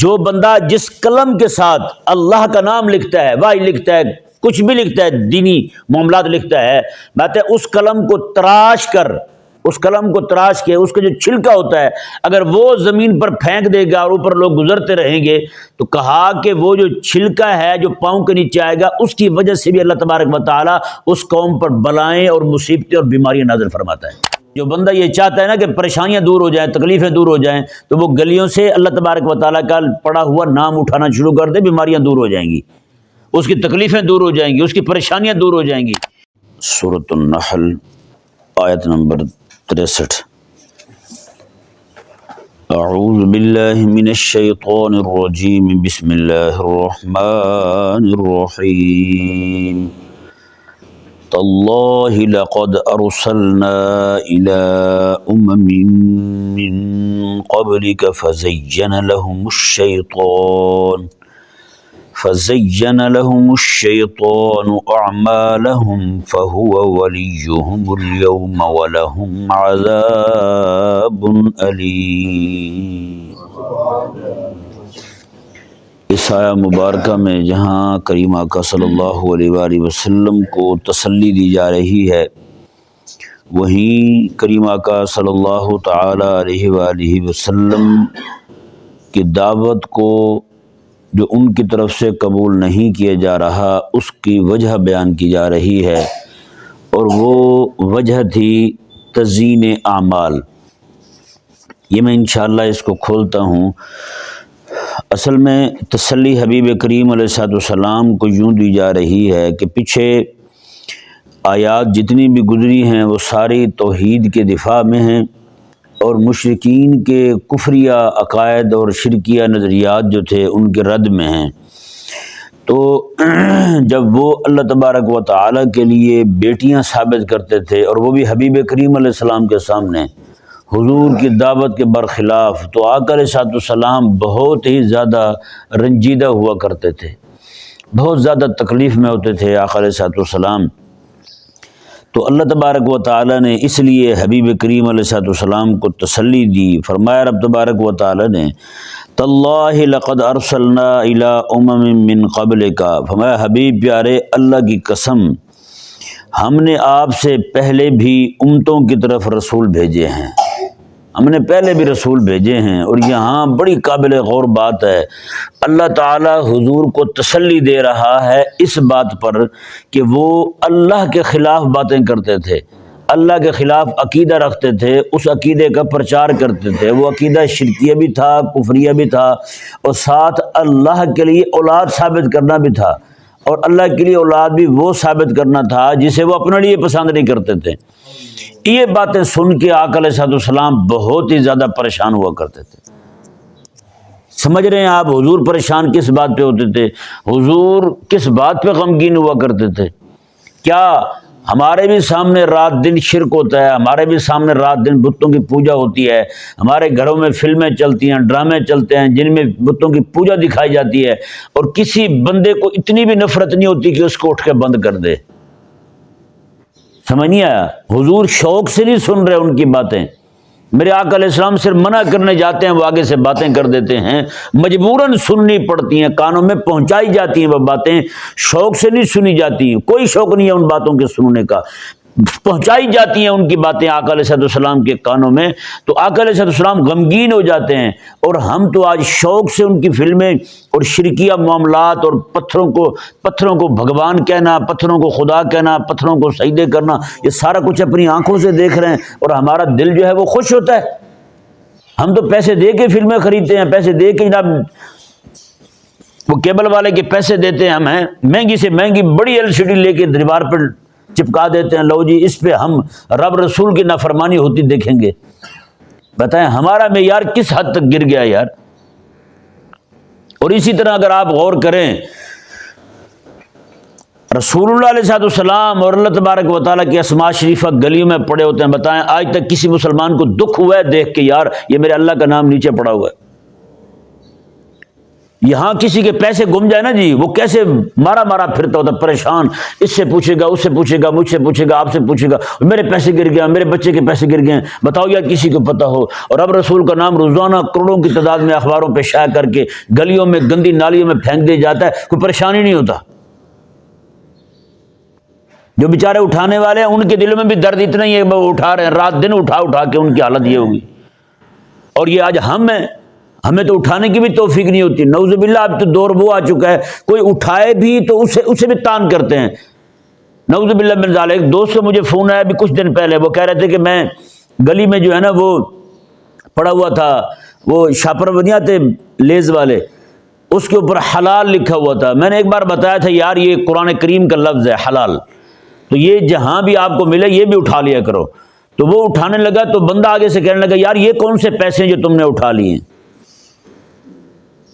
جو بندہ جس قلم کے ساتھ اللہ کا نام لکھتا ہے، واحد لکھتا ہے، کچھ بھی لکھتا ہے، دینی معاملات لکھتا ہے، بات ہے اس قلم کو تراش کر، اس قلم کو تراش کے اس کا جو چھلکا ہوتا ہے اگر وہ زمین پر پھینک دے گا اور اوپر لوگ گزرتے رہیں گے تو کہا کہ وہ جو چھلکا ہے جو پاؤں کے نیچے آئے گا اس کی وجہ سے بھی اللہ تبارک و تعالیٰ اس قوم پر بلائیں اور مصیبتیں اور بیماریاں نازل فرماتا ہے۔ جو بندہ یہ چاہتا ہے نا کہ پریشانیاں دور ہو جائیں، تکلیفیں دور ہو جائیں، تو وہ گلیوں سے اللہ تبارک و تعالیٰ کا پڑا ہوا نام اٹھانا شروع کر دے، بیماریاں دور ہو جائیں گی، اس کی تکلیفیں دور ہو جائیں گی، اس کی پریشانیاں دور ہو جائیں گی۔ سورۃ النحل آیت نمبر 63۔ اعوذ باللہ من الشیطان الرجیم، بسم اللہ الرحمن الرحیم۔ تاللہ لقد ارسلنا الى من قبلک فزین لهم الشیطان اعمالهم فهو ولیهم اليوم ولهم عذاب علیم۔ اس آیہ مبارکہ میں جہاں کریم آقا صلی اللہ علیہ وآلہ وسلم کو تسلی دی جا رہی ہے، وہیں کریم آقا صلی اللہ تعالی علیہ وآلہ وسلم کی دعوت کو جو ان کی طرف سے قبول نہیں کیا جا رہا اس کی وجہ بیان کی جا رہی ہے، اور وہ وجہ تھی تزیین اعمال۔ یہ میں انشاءاللہ اس کو کھولتا ہوں۔ اصل میں تسلی حبیب کریم علیہ السلام کو یوں دی جا رہی ہے کہ پیچھے آیات جتنی بھی گزری ہیں وہ ساری توحید کے دفاع میں ہیں اور مشرکین کے کفریہ عقائد اور شرکیہ نظریات جو تھے ان کے رد میں ہیں۔ تو جب وہ اللہ تبارک و تعالیٰ کے لیے بیٹیاں ثابت کرتے تھے اور وہ بھی حبیب کریم علیہ السلام کے سامنے حضور کی دعوت کے برخلاف، تو آقا علیہ السلام بہت ہی زیادہ رنجیدہ ہوا کرتے تھے، بہت زیادہ تکلیف میں ہوتے تھے آقا علیہ السلام۔ تو اللہ تبارک و تعالیٰ نے اس لیے حبیب کریم علیہ السلام کو تسلی دی، فرمایا رب تبارک و تعالیٰ نے تاللہ لقد ارسلنا الی من قبلک، فرمایا حبیب پیارے اللہ کی قسم ہم نے آپ سے پہلے بھی امتوں کی طرف رسول بھیجے ہیں، ہم نے پہلے بھی رسول بھیجے ہیں۔ اور یہاں بڑی قابل غور بات ہے، اللہ تعالی حضور کو تسلی دے رہا ہے اس بات پر کہ وہ اللہ کے خلاف باتیں کرتے تھے، اللہ کے خلاف عقیدہ رکھتے تھے، اس عقیدے کا پرچار کرتے تھے، وہ عقیدہ شرکیہ بھی تھا، کفریہ بھی تھا، اور ساتھ اللہ کے لیے اولاد ثابت کرنا بھی تھا، اور اللہ کے لیے اولاد بھی وہ ثابت کرنا تھا جسے وہ اپنے لیے پسند نہیں کرتے تھے۔ یہ باتیں سن کے آقا علیہ السلام بہت ہی زیادہ پریشان ہوا کرتے تھے۔ سمجھ رہے ہیں آپ حضور پریشان کس بات پہ ہوتے تھے؟ حضور کس بات پہ غمگین ہوا کرتے تھے؟ کیا ہمارے بھی سامنے رات دن شرک ہوتا ہے، ہمارے بھی سامنے رات دن بتوں کی پوجا ہوتی ہے، ہمارے گھروں میں فلمیں چلتی ہیں، ڈرامے چلتے ہیں جن میں بتوں کی پوجا دکھائی جاتی ہے، اور کسی بندے کو اتنی بھی نفرت نہیں ہوتی کہ اس کو اٹھ کے بند کر دے۔ سمجھ نہیں آیا؟ حضور شوق سے نہیں سن رہے ان کی باتیں، میرے آقا علیہ السلام صرف منع کرنے جاتے ہیں، وہ آگے سے باتیں کر دیتے ہیں، مجبوراً سننی پڑتی ہیں، کانوں میں پہنچائی جاتی ہیں، وہ باتیں شوق سے نہیں سنی جاتی ہیں، کوئی شوق نہیں ہے ان باتوں کے سننے کا، پہنچائی جاتی ہیں ان کی باتیں آقا علیہ السلام کے کانوں میں، تو آقا علیہ السلام غمگین ہو جاتے ہیں۔ اور ہم تو آج شوق سے ان کی فلمیں اور شرکیہ معاملات اور پتھروں کو بھگوان کہنا، پتھروں کو خدا کہنا، پتھروں کو سجدے کرنا، یہ سارا کچھ اپنی آنکھوں سے دیکھ رہے ہیں، اور ہمارا دل جو ہے وہ خوش ہوتا ہے۔ ہم تو پیسے دے کے فلمیں خریدتے ہیں، پیسے دے کے جناب وہ کیبل والے کے پیسے دیتے ہیں، ہم ہیں مہنگی سے مہنگی بڑی LCD لے کے دیوار پر چپکا دیتے ہیں، لو جی اس پہ ہم رب رسول کی نافرمانی ہوتی دیکھیں گے۔ بتائیں ہمارا معیار کس حد تک گر گیا یار۔ اور اسی طرح اگر آپ غور کریں، رسول اللہ علیہ السلام اور اللہ تبارک و تعالیٰ کی اسماء شریفہ گلیوں میں پڑے ہوتے ہیں، بتائیں آج تک کسی مسلمان کو دکھ ہوا ہے دیکھ کے یار یہ میرے اللہ کا نام نیچے پڑا ہوا ہے؟ یہاں کسی کے پیسے گم جائے نا جی، وہ کیسے مارا مارا پھرتا ہوتا پریشان، اس سے پوچھے گا، اس سے پوچھے گا، مجھ سے پوچھے گا، آپ سے پوچھے گا، میرے پیسے گر گئے، میرے بچے کے پیسے گر گئے، بتاؤ یا کسی کو پتہ ہو؟ اور اب رسول کا نام روزانہ کروڑوں کی تعداد میں اخباروں پہ شائع کر کے گلیوں میں گندی نالیوں میں پھینک دیا جاتا ہے، کوئی پریشانی نہیں ہوتا۔ جو بیچارے اٹھانے والے ہیں ان کے دلوں میں بھی درد اتنا ہی ہے، وہ اٹھا رہے ہیں، رات دن اٹھا اٹھا کے ان کی حالت یہ ہوگی۔ اور یہ آج ہم ہیں، ہمیں تو اٹھانے کی بھی توفیق نہیں ہوتی، نعوذ باللہ۔ اب تو دور وہ آ چکا ہے کوئی اٹھائے بھی تو اسے بھی تان کرتے ہیں، نعوذ باللہ من ذالک۔ ایک دوست کا مجھے فون آیا بھی کچھ دن پہلے، وہ کہہ رہے تھے کہ میں گلی میں جو ہے نا وہ پڑا ہوا تھا، وہ شاپر بنی آتے لیز والے، اس کے اوپر حلال لکھا ہوا تھا۔ میں نے ایک بار بتایا تھا یار یہ قرآن کریم کا لفظ ہے حلال، تو یہ جہاں بھی آپ کو ملے یہ بھی اٹھا لیا کرو۔ تو وہ اٹھانے لگا تو بندہ آگے سے کہنے لگا یار یہ کون سے پیسے ہیں جو تم نے اٹھا لیے ہیں،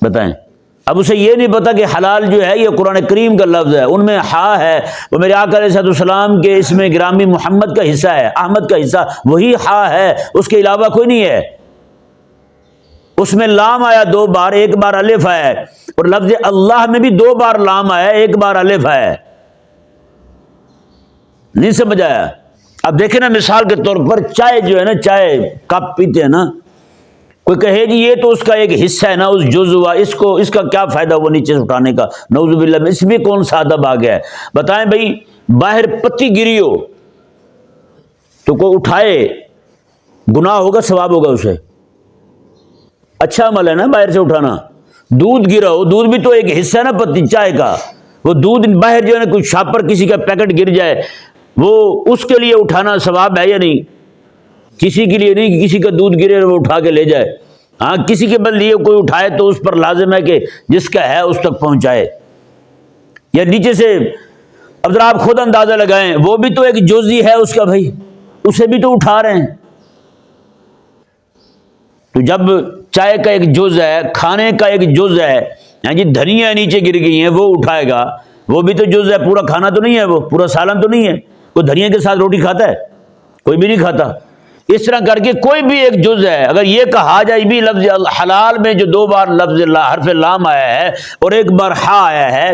بتائیں۔ اب اسے یہ نہیں پتا کہ حلال جو ہے یہ قرآن کریم کا لفظ ہے، ان میں ہا ہے، وہ میرے آقا علیہ السلام کے اسم گرامی محمد کا حصہ ہے، احمد کا حصہ، وہی ہا ہے، اس کے علاوہ کوئی نہیں ہے۔ اس میں لام آیا 2 بار، 1 بار الف ہے، اور لفظ اللہ میں بھی 2 بار لام آیا، 1 بار الف ہے۔ نہیں سمجھ آیا؟ اب دیکھیں نا مثال کے طور پر چائے جو ہے نا، چائے کپ پیتے ہیں نا، کوئی کہے جی یہ تو اس کا ایک حصہ ہے نا، اس جز ہوا، اس کا کیا فائدہ وہ نیچے سے اٹھانے کا، نعوذ باللہ میں، اس میں کون سا ادب آ گیا ہے؟ بتائیں بھائی، باہر پتی گری ہو تو کوئی اٹھائے، گناہ ہوگا ثواب ہوگا اسے؟ اچھا عمل ہے نا باہر سے اٹھانا۔ دودھ گرا ہو، دودھ بھی تو ایک حصہ ہے نا پتی چائے کا، وہ دودھ باہر جو ہے نا کوئی شاپر کسی کا پیکٹ گر جائے، وہ اس کے لیے اٹھانا ثواب ہے یا نہیں؟ کسی کے لیے نہیں کہ کسی کا دودھ گرے اور وہ اٹھا کے لے جائے۔ ہاں کسی کے بل لیے کوئی اٹھائے تو اس پر لازم ہے کہ جس کا ہے اس تک پہنچائے، یا نیچے سے۔ اب ذرا آپ خود اندازہ لگائیں، وہ بھی تو ایک جزئی ہے اس کا بھائی، اسے بھی تو اٹھا رہے ہیں۔ تو جب چائے کا ایک جز ہے، کھانے کا ایک جز ہے، ہاں جی دھنیا نیچے گر گئی ہیں وہ اٹھائے گا، وہ بھی تو جز ہے، پورا کھانا تو نہیں ہے، وہ پورا سالن تو نہیں ہے۔ کوئی دھنیا کے ساتھ روٹی کھاتا ہے؟ کوئی بھی نہیں کھاتا۔ اس طرح کر کے کوئی بھی ایک جز ہے، اگر یہ کہا جائے بھی لفظ حلال میں جو 2 بار لفظ حرف لام آیا ہے اور 1 بار ہا آیا ہے،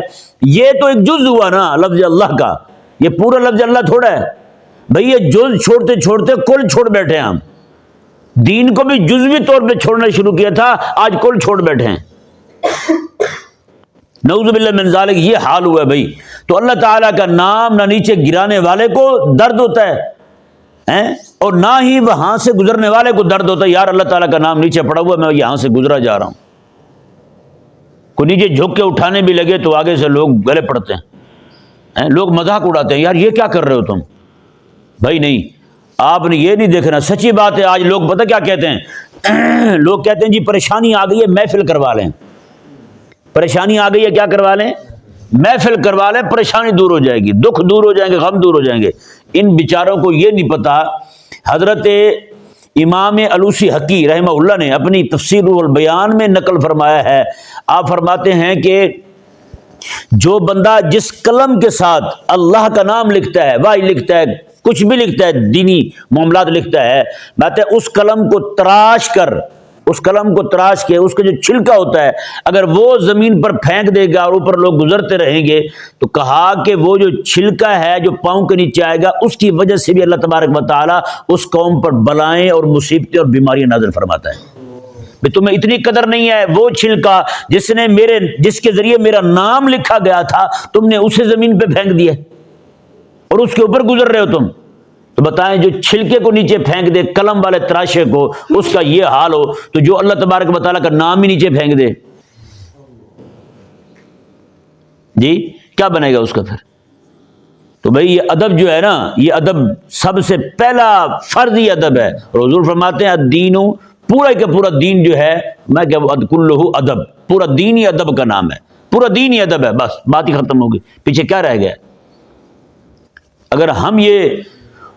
یہ تو ایک جز ہوا نا لفظ اللہ کا، یہ پورا لفظ اللہ تھوڑا ہے بھئی۔ یہ جز چھوڑتے چھوڑتے کل چھوڑ بیٹھے ہیں ہم، دین کو بھی جزوی طور پہ چھوڑنا شروع کیا تھا، آج کل چھوڑ بیٹھے ہیں، نعوذ باللہ من ذالک۔ یہ حال ہوا ہے بھائی۔ تو اللہ تعالیٰ کا نام نہ نیچے گرانے والے کو درد ہوتا ہے اور نہ ہی وہاں سے گزرنے والے کو درد ہوتا ہے، یار اللہ تعالیٰ کا نام نیچے پڑا ہوا ہے، میں یہاں سے گزرا جا رہا ہوں۔ کوئی نیچے جھک کے اٹھانے بھی لگے تو آگے سے لوگ گلے پڑتے ہیں، لوگ مذاق اڑاتے ہیں، یار یہ کیا کر رہے ہو تم؟ بھائی نہیں، آپ نے یہ نہیں دیکھنا۔ سچی بات ہے، آج لوگ پتہ کیا کہتے ہیں؟ لوگ کہتے ہیں جی پریشانی آ گئی ہے محفل کروا لیں، پریشانی آ گئی ہے کیا کروا لیں؟ محفل کروا لیں، پریشانی دور ہو جائے گی، دکھ دور ہو جائیں گے، غم دور ہو جائیں گے۔ ان بیچاروں کو یہ نہیں پتا، حضرت امام علوسی حقی رحمہ اللہ نے اپنی تفسیر البیان میں نقل فرمایا ہے، آپ فرماتے ہیں کہ جو بندہ جس قلم کے ساتھ اللہ کا نام لکھتا ہے، واہ لکھتا ہے، کچھ بھی لکھتا ہے، دینی معاملات لکھتا ہے، بات ہے اس قلم کو تراش کر، اس قلم کو تراش کے اس کا جو چھلکا ہوتا ہے اگر وہ زمین پر پھینک دے گا اور اوپر لوگ گزرتے رہیں گے تو کہا کہ وہ جو چھلکا ہے جو پاؤں کے نیچے آئے گا اس کی وجہ سے بھی اللہ تبارک و تعالیٰ اس قوم پر بلائیں اور مصیبتیں اور بیماریاں نازل فرماتا ہے۔ کہ تمہیں اتنی قدر نہیں ہے، وہ چھلکا جس کے ذریعے میرا نام لکھا گیا تھا تم نے اسے زمین پہ پھینک دیا اور اس کے اوپر گزر رہے ہو تم۔ تو بتائیں جو چھلکے کو نیچے پھینک دے قلم والے تراشے کو، اس کا یہ حال ہو تو جو اللہ تبارک و تعالیٰ کا نام ہی نیچے پھینک دے جی کیا بنے گا اس کا پھر؟ تو بھئی یہ ادب جو ہے نا، یہ ادب سب سے پہلا فرضی ادب ہے۔ حضور فرماتے ہیں الدین، پورا کا پورا دین جو ہے، میں کیا کلہ ادب، پورا دین ہی ادب کا نام ہے، پورا دین ہی ادب ہے، بس بات ہی ختم ہوگی، پیچھے کیا رہ گیا؟ اگر ہم یہ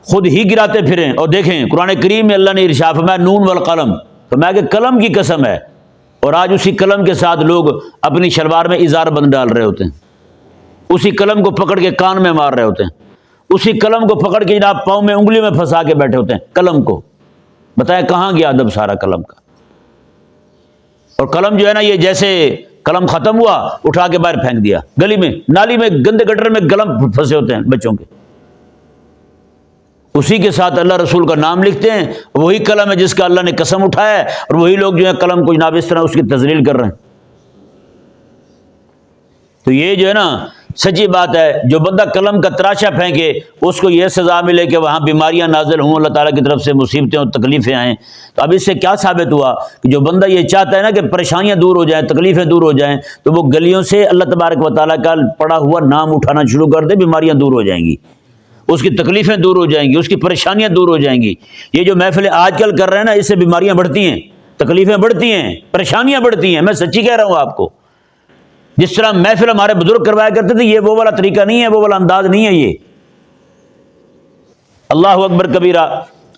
خود ہی گراتے پھریں اور دیکھیں قرآن کریم میں اللہ نے ارشاد فرمایا نون والقلم، تو میں کہ قلم کی قسم ہے، اور آج اسی قلم کے ساتھ لوگ اپنی شلوار میں ازار بند ڈال رہے ہوتے ہیں، اسی قلم کو پکڑ کے کان میں مار رہے ہوتے ہیں، اسی قلم کو پکڑ کے جناب پاؤں میں انگلیوں میں پھنسا کے بیٹھے ہوتے ہیں قلم کو۔ بتائیں کہاں گیا ادب سارا قلم کا؟ اور قلم جو ہے نا یہ جیسے قلم ختم ہوا اٹھا کے باہر پھینک دیا، گلی میں نالی میں گندے گٹر میں قلم پھنسے ہوتے ہیں بچوں کے، اسی کے ساتھ اللہ رسول کا نام لکھتے ہیں، وہی قلم ہے جس کا اللہ نے قسم اٹھایا ہے، اور وہی لوگ جو ہے قلم کو جناب اس طرح اس کی تذلیل کر رہے ہیں۔ تو یہ جو ہے نا سچی بات ہے، جو بندہ قلم کا تراشا پھینکے اس کو یہ سزا ملے کہ وہاں بیماریاں نازل ہوں، اللہ تعالیٰ کی طرف سے مصیبتیں اور تکلیفیں آئیں۔ تو اب اس سے کیا ثابت ہوا کہ جو بندہ یہ چاہتا ہے نا کہ پریشانیاں دور ہو جائیں، تکلیفیں دور ہو جائیں، تو وہ گلیوں سے اللہ تبارک و تعالیٰ کا پڑا ہوا نام اٹھانا شروع کر دے، بیماریاں دور ہو جائیں گی، اس کی تکلیفیں دور ہو جائیں گی، اس کی پریشانیاں دور ہو جائیں گی۔ یہ جو محفلیں آج کل کر رہے ہیں نا، اس سے بیماریاں بڑھتی ہیں، تکلیفیں بڑھتی ہیں، پریشانیاں بڑھتی ہیں، میں سچی کہہ رہا ہوں آپ کو۔ جس طرح محفل ہمارے بزرگ کروایا کرتے تھے، یہ وہ والا طریقہ نہیں ہے، وہ والا انداز نہیں ہے یہ۔ اللہ اکبر کبیرہ۔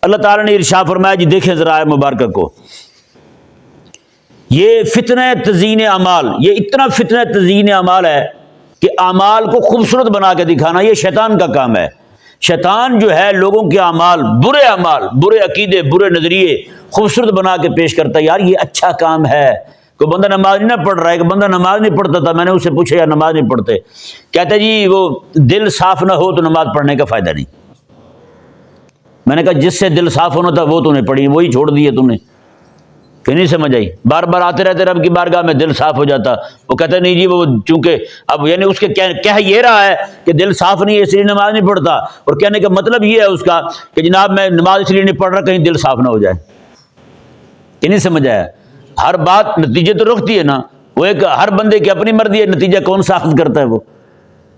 اللہ تعالیٰ نے ارشاد فرمایا، جی دیکھیں ذرا آیت مبارکہ کو، یہ فتنہ تزیین اعمال، یہ اتنا فتنہ تزیین اعمال ہے کہ اعمال کو خوبصورت بنا کے دکھانا یہ شیطان کا کام ہے۔ شیطان جو ہے لوگوں کے اعمال، برے اعمال، برے عقیدے، برے نظریے خوبصورت بنا کے پیش کرتا ہے، یار یہ اچھا کام ہے۔ کوئی بندہ نماز نہیں پڑھ رہا ہے، کہ بندہ نماز نہیں پڑھتا تھا، میں نے اسے پوچھا یار نماز نہیں پڑھتے، کہتا جی وہ دل صاف نہ ہو تو نماز پڑھنے کا فائدہ نہیں۔ میں نے کہا جس سے دل صاف ہونا تھا وہ تو نے پڑھی، وہی چھوڑ دیے تم نے، کہ نہیں سمجھ آئی؟ بار بار آتے رہتے رب کی بارگاہ میں دل صاف ہو جاتا، وہ کہتا نہیں جی وہ چونکہ اب یعنی اس کے کہہ یہ رہا ہے کہ دل صاف نہیں ہے اس لیے نماز نہیں پڑھتا، اور کہنے کا مطلب یہ ہے اس کا کہ جناب میں نماز اس لیے نہیں پڑھ رہا کہیں دل صاف نہ ہو جائے، کہ نہیں سمجھ آیا؟ ہر بات نتیجے تو رکھتی ہے نا، وہ ایک ہر بندے کی اپنی مرضی ہے، نتیجہ کون سا اخذ کرتا ہے وہ،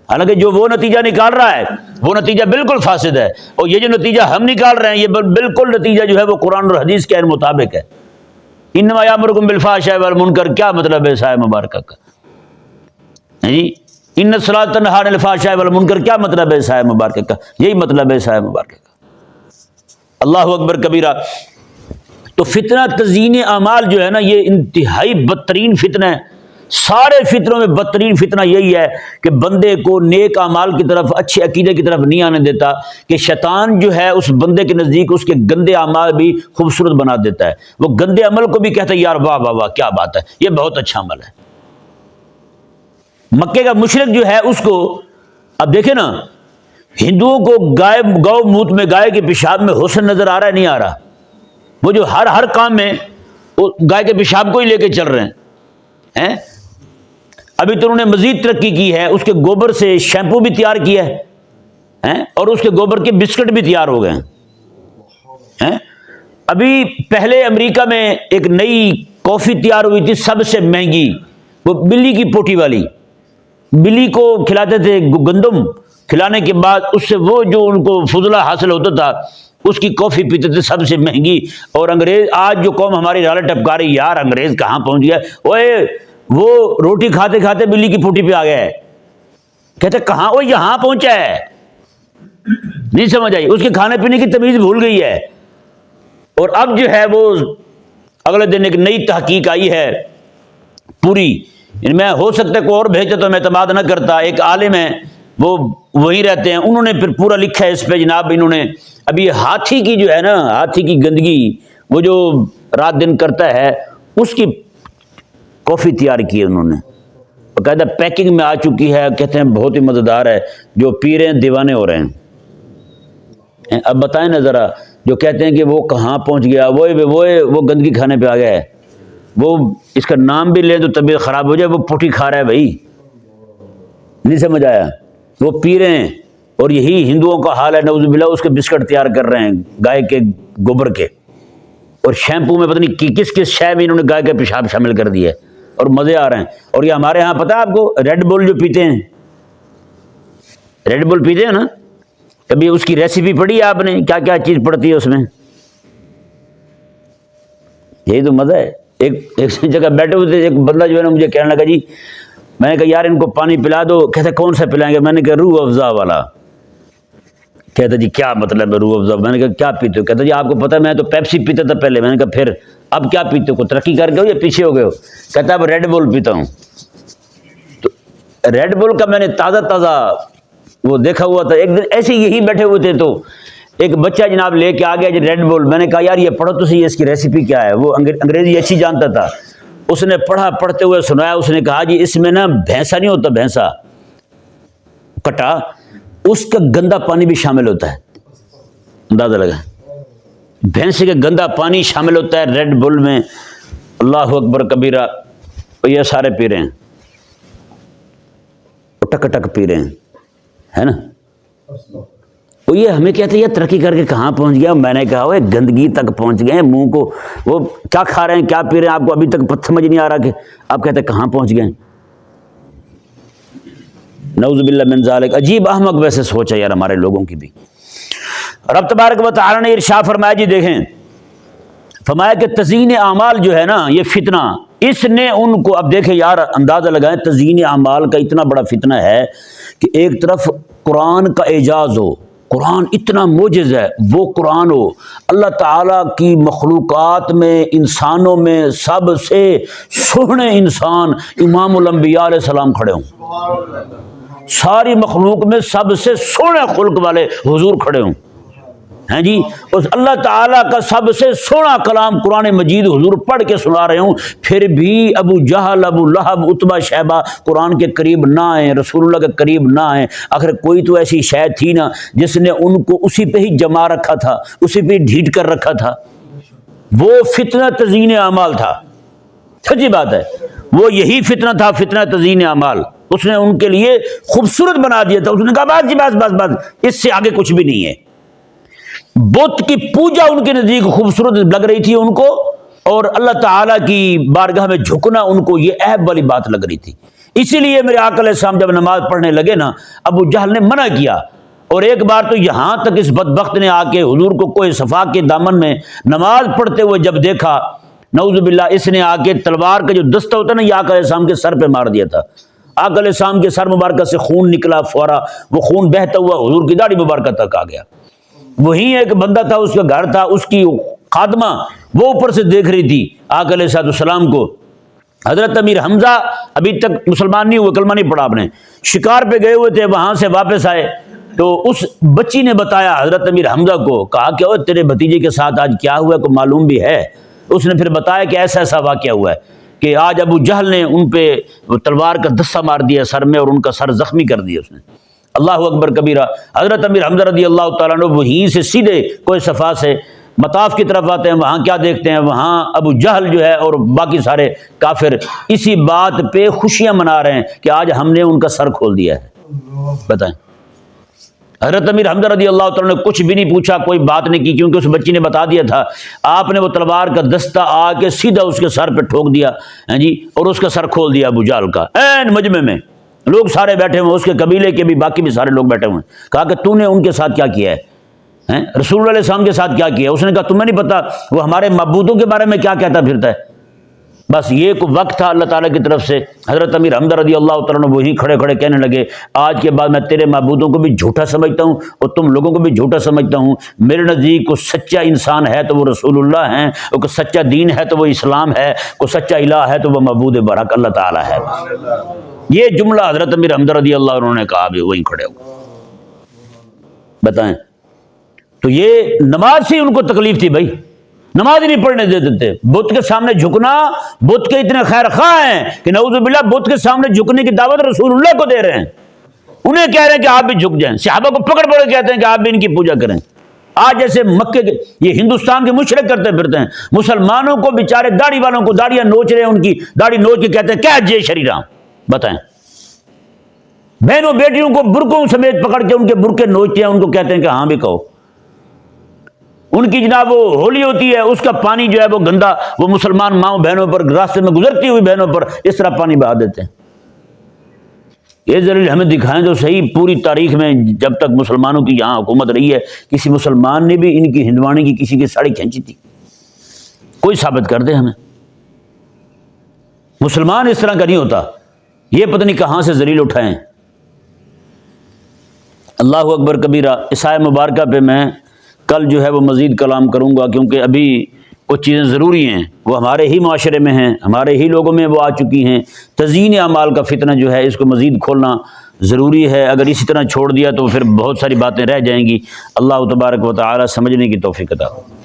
حالانکہ جو وہ نتیجہ نکال رہا ہے وہ نتیجہ بالکل فاسد ہے، اور یہ جو نتیجہ ہم نکال رہے ہیں یہ بالکل نتیجہ جو ہے وہ قرآن اور حدیث کے مطابق ہے۔ انما یامرکم بالفحشاء والمنکر، کیا مطلب ہے اس آیت مبارکہ کا؟ جی ان الصلاۃ تنہی عن الفحشاء والمنکر، کیا مطلب ہے اس آیت مبارکہ کا؟ یہی مطلب ہے اس آیت مبارکہ کا۔ اللہ اکبر کبیرہ۔ تو فتنہ تزیین اعمال جو ہے نا یہ انتہائی بدترین فتنہ ہے، سارے فتنوں میں بدترین فتنہ یہی ہے کہ بندے کو نیک اعمال کی طرف، اچھے عقیدے کی طرف نہیں آنے دیتا، کہ شیطان جو ہے اس بندے کے نزدیک اس کے گندے اعمال بھی خوبصورت بنا دیتا ہے، وہ گندے عمل کو بھی کہتا ہے یار واہ واہ واہ کیا بات ہے، یہ بہت اچھا عمل ہے۔ مکے کا مشرک جو ہے اس کو اب دیکھیں نا، ہندوؤں کو گو موت میں، گائے کے پیشاب میں حسن نظر آ رہا ہے نہیں آ رہا؟ وہ جو ہر کام میں وہ گائے کے پیشاب کو ہی لے کے چل رہے ہیں۔ ابھی تو انہوں نے مزید ترقی کی ہے، اس کے گوبر سے شیمپو بھی تیار کیا ہے، اور اس کے گوبر کے بسکٹ بھی تیار ہو گئے ہیں۔ ابھی پہلے امریکہ میں ایک نئی کافی تیار ہوئی تھی سب سے مہنگی، وہ بلی کی پوٹی والی، بلی کو کھلاتے تھے گندم، کھلانے کے بعد اس سے وہ جو ان کو فضلہ حاصل ہوتا تھا اس کی کافی پیتے تھے سب سے مہنگی۔ اور انگریز آج جو قوم ہماری رالے ٹپکا رہی، یار انگریز کہاں پہنچ گیا، وہ روٹی کھاتے کھاتے بلی کی پوٹی پہ آ گیا ہے، کہتے کہاں، وہ یہاں پہنچا ہے، نہیں سمجھ آئی؟ اس کے کھانے پینے کی تمیز بھول گئی ہے۔ اور اب جو ہے وہ اگلے دن ایک نئی تحقیق آئی ہے پوری، میں ہو سکتا ہے کوئی اور بھیجتا تو میں اعتماد نہ کرتا، ایک عالم ہے وہ وہیں رہتے ہیں، انہوں نے پھر پورا لکھا ہے اس پہ جناب، انہوں نے ابھی ہاتھی کی جو ہے نا، ہاتھی کی گندگی وہ جو رات دن کرتا ہے اس کی کافی تیار کی ہے انہوں نے، باقاعدہ پیکنگ میں آ چکی ہے، کہتے ہیں بہت ہی مزیدار ہے، جو پی رہے ہیں دیوانے ہو رہے ہیں۔ اب بتائیں نا ذرا، جو کہتے ہیں کہ وہ کہاں پہنچ گیا، وہ گندگی کھانے پہ آ گیا ہے، وہ اس کا نام بھی لیں تو طبیعت خراب ہو جائے، وہ پوٹی کھا رہا ہے بھائی، نہیں سمجھ آیا؟ وہ پی رہے ہیں، اور یہی ہندوؤں کا حال ہے نعوذ باللہ، اس کے بسکٹ تیار کر رہے ہیں گائے کے گوبر کے، اور شیمپو میں پتہ نہیں کس کس شے میں انہوں نے گائے کا پیشاب شامل کر دیا ہے، اور مزے آ رہے ہیں۔ اور یہ ہمارے ہاں پتہ ہے آپ کو، ریڈ بول جو پیتے ہیں، ریڈ بول پیتے ہیں نا، کبھی اس کی ریسیپی پڑھی ہے آپ نے؟ کیا کیا چیز پڑتی ہے اس میں؟ یہی تو مزہ ہے۔ ایک جگہ بیٹھے ہوئے تھے، ایک بندہ جو ہے نا مجھے کہنے لگا جی، میں نے کہا یار ان کو پانی پلا دو، کہتے کون سا پلائیں گے؟ میں نے کہا روح افزا والا۔ کہتا جی کیا مطلب ہے روح افزا؟ میں نے کہا کیا پیتے ہو؟ کہتا جی آپ کو پتہ ہے میں تو پیپسی پیتا تھا پہلے۔ میں نے کہا پھر اب کیا پیتے ہو؟ کو ترقی کر گئے ہو یا پیچھے ہو گئے ہو؟ کہتا اب ریڈ بول پیتا ہوں۔ تو ریڈ بول کا میں نے تازہ وہ دیکھا ہوا تھا، ایک دن ایسے یہی بیٹھے ہوئے تھے تو ایک بچہ جناب لے کے آ گیا جی ریڈ بول۔ میں نے کہا یار یہ پڑھو تو صحیح اس کی ریسیپی کیا ہے، وہ انگریزی اچھی جانتا تھا۔ اس نے پڑھا، پڑھتے ہوئے سنایا، اس نے کہا جی اس میں نا بھینسا نہیں ہوتا، بھینسا کٹا، اس کا گندا پانی بھی شامل ہوتا ہے۔ اندازہ لگا، بھینس کا گندا پانی شامل ہوتا ہے ریڈ بل میں، اللہ اکبر کبیرہ، یہ سارے پی رہے ہیں، ٹک ٹک پی رہے ہیں، ہے نا۔ وہ یہ ہمیں کہتے ہیں یہ ترقی کر کے کہاں پہنچ گیا؟ میں نے کہا وہ گندگی تک پہنچ گئے، منہ کو وہ کیا کھا رہے ہیں، کیا پی رہے ہیں، آپ کو ابھی تک سمجھ نہیں آ رہا کہ آپ کہتے ہیں کہاں پہنچ گئے۔ نعوذ باللہ من ذالک۔ عجیب احمق ویسے سوچ ہے یار ہمارے لوگوں کی بھی۔ رب تبارک و تعالی نے ارشاد فرمایا، جی دیکھیں، فرمایا کہ تزیین اعمال جو ہے نا، یہ فتنہ، اس نے ان کو، اب دیکھیں یار اندازہ لگائیں، تزیین اعمال کا اتنا بڑا فتنہ ہے کہ ایک طرف قرآن کا اعجاز ہو، قرآن اتنا معجز ہے، وہ قرآن ہو، اللہ تعالیٰ کی مخلوقات میں، انسانوں میں سب سے سونے انسان امام الانبیاء علیہ السلام کھڑے ہوں، ساری مخلوق میں سب سے سونے خلق والے حضور کھڑے ہوں، ہیں جی، اس اللہ تعالیٰ کا سب سے سونا کلام قرآن مجید حضور پڑھ کے سنا رہے ہوں، پھر بھی ابو جہل، ابو لہب، عتبہ، شیبہ قرآن کے قریب نہ آئیں، رسول اللہ کے قریب نہ آئیں۔ آخر کوئی تو ایسی شے تھی نا جس نے ان کو اسی پہ ہی جما رکھا تھا، اسی پہ ہی ڈھیٹ کر رکھا تھا، وہ فتنہ تزیین اعمال تھا۔ سچی بات ہے، وہ یہی فتنہ تھا، فتنہ تزیین اعمال۔ اس نے ان کے لیے خوبصورت بنا دیا تھا، اس نے کہا بس جی بس بس بس، اس سے آگے کچھ بھی نہیں ہے۔ بت کی پوجا ان کے نزدیک خوبصورت لگ رہی تھی ان کو، اور اللہ تعالیٰ کی بارگاہ میں جھکنا ان کو یہ عیب والی بات لگ رہی تھی۔ اسی لیے میرے آقا علیہ السلام جب نماز پڑھنے لگے نا، ابو جہل نے منع کیا، اور ایک بار تو یہاں تک اس بدبخت نے آ کے حضور کو کوئی صفا کے دامن میں نماز پڑھتے ہوئے جب دیکھا، نعوذ باللہ، اس نے آ کے تلوار کا جو دستہ ہوتا ہے نا، یہ آقا علیہ السلام کے سر پہ مار دیا تھا۔ آقا علیہ السلام کے سر مبارکہ سے خون نکلا فورا، وہ خون بہتا ہوا حضور کی داڑھی مبارکہ تک آ گیا۔ وہی ایک بندہ تھا، اس کا گھر تھا، اس کی خادمہ وہ اوپر سے دیکھ رہی تھی آقا علیہ السلام کو۔ حضرت امیر حمزہ ابھی تک مسلمان نہیں ہوئے، کلمہ نہیں پڑھا آپ نے، شکار پہ گئے ہوئے تھے، وہاں سے واپس آئے تو اس بچی نے بتایا حضرت امیر حمزہ کو، کہا کہ اوہ تیرے بھتیجے کے ساتھ آج کیا ہوا ہے، کوئی معلوم بھی ہے؟ اس نے پھر بتایا کہ ایسا ایسا واقعہ ہوا ہے کہ آج ابو جہل نے ان پہ تلوار کا دستہ مار دیا سر میں، اور ان کا سر زخمی کر دیا اس نے۔ اللہ اکبر کبیرہ۔ حضرت امیر حمزہ رضی اللہ تعالیٰ عنہ وہیں سے سیدھے کوئی صفا سے مطاف کی طرف آتے ہیں، وہاں کیا دیکھتے ہیں؟ وہاں ابو جہل جو ہے اور باقی سارے کافر اسی بات پہ خوشیاں منا رہے ہیں کہ آج ہم نے ان کا سر کھول دیا ہے۔ بتائیں، حضرت امیر حمزہ رضی اللہ تعالیٰ نے کچھ بھی نہیں پوچھا، کوئی بات نہیں کی، کیونکہ اس بچی نے بتا دیا تھا۔ آپ نے وہ تلوار کا دستہ آ کے سیدھا اس کے سر پہ ٹھوک دیا، ہیں جی، اور اس کا سر کھول دیا ابو جہل کا، این مجمع میں لوگ سارے بیٹھے ہوئے، اس کے قبیلے کے بھی باقی بھی سارے لوگ بیٹھے ہوئے ہیں۔ کہا کہ تو نے ان کے ساتھ کیا کیا ہے، رسول اللہ علیہ السلام کے ساتھ کیا کیا؟ اس نے کہا تمہیں نہیں پتا وہ ہمارے معبودوں کے بارے میں کیا کہتا پھرتا ہے؟ بس یہ کوئی وقت تھا اللہ تعالیٰ کی طرف سے۔ حضرت امیر حمزہ رضی اللہ تعالیٰ عنہ وہی کھڑے کھڑے کہنے لگے، آج کے بعد میں تیرے معبودوں کو بھی جھوٹا سمجھتا ہوں اور تم لوگوں کو بھی جھوٹا سمجھتا ہوں۔ میرے نزدیک کوئی سچا انسان ہے تو وہ رسول اللہ ہیں، اور کوئی سچا دین ہے تو وہ اسلام ہے، کوئی سچا الہ ہے تو وہ معبود برحق اللہ تعالیٰ ہے۔ یہ جملہ حضرت امیر حمزہ رضی اللہ عنہ نے کہا، بھی وہیں کھڑے ہو۔ بتائیں، تو یہ نماز سے ان کو تکلیف تھی بھائی، نماز ہی نہیں پڑھنے دیتے تھے۔ بت کے سامنے جھکنا، بت کے اتنے خیر خواہ ہیں کہ نعوذ باللہ بت کے سامنے جھکنے کی دعوت رسول اللہ کو دے رہے ہیں، انہیں کہہ رہے ہیں کہ آپ بھی جھک جائیں، صحابہ کو پکڑ پکڑ کہتے ہیں کہ آپ بھی ان کی پوجا کریں۔ آج جیسے مکے کے یہ ہندوستان کے مشرک کرتے پھرتے ہیں، مسلمانوں کو بیچارے داڑھی والوں کو داڑیاں نوچ رہے ہیں، ان کی داڑھی نوچ کے کہتے ہیں کیا جے شریرام۔ بتائیں، بہنوں بیٹیوں کو برقعوں سمیت پکڑ کے ان کے برقعے نوچتے ہیں، ان کو کہتے ہیں کہ ہاں بھی کہو۔ ان کی جناب وہ ہولی ہوتی ہے، اس کا پانی جو ہے وہ گندا، وہ مسلمان ماؤں بہنوں پر، راستے میں گزرتی ہوئی بہنوں پر اس طرح پانی بہا دیتے ہیں۔ یہ ذلیل ہمیں دکھائیں تو صحیح، پوری تاریخ میں جب تک مسلمانوں کی یہاں حکومت رہی ہے، کسی مسلمان نے بھی ان کی ہندوانی کی کسی کی ساڑی کھینچی تھی؟ کوئی ثابت کر دے ہمیں۔ مسلمان اس طرح کا نہیں ہوتا، یہ پتہ نہیں کہاں سے ذلیل اٹھائیں۔ اللہ اکبر کبیرہ۔ اس آیت مبارکہ پہ میں کل جو ہے وہ مزید کلام کروں گا، کیونکہ ابھی کچھ چیزیں ضروری ہیں، وہ ہمارے ہی معاشرے میں ہیں، ہمارے ہی لوگوں میں وہ آ چکی ہیں۔ تزیین اعمال کا فتنہ جو ہے اس کو مزید کھولنا ضروری ہے، اگر اسی طرح چھوڑ دیا تو پھر بہت ساری باتیں رہ جائیں گی۔ اللہ تبارک و تعالی سمجھنے کی توفیق عطا کرے۔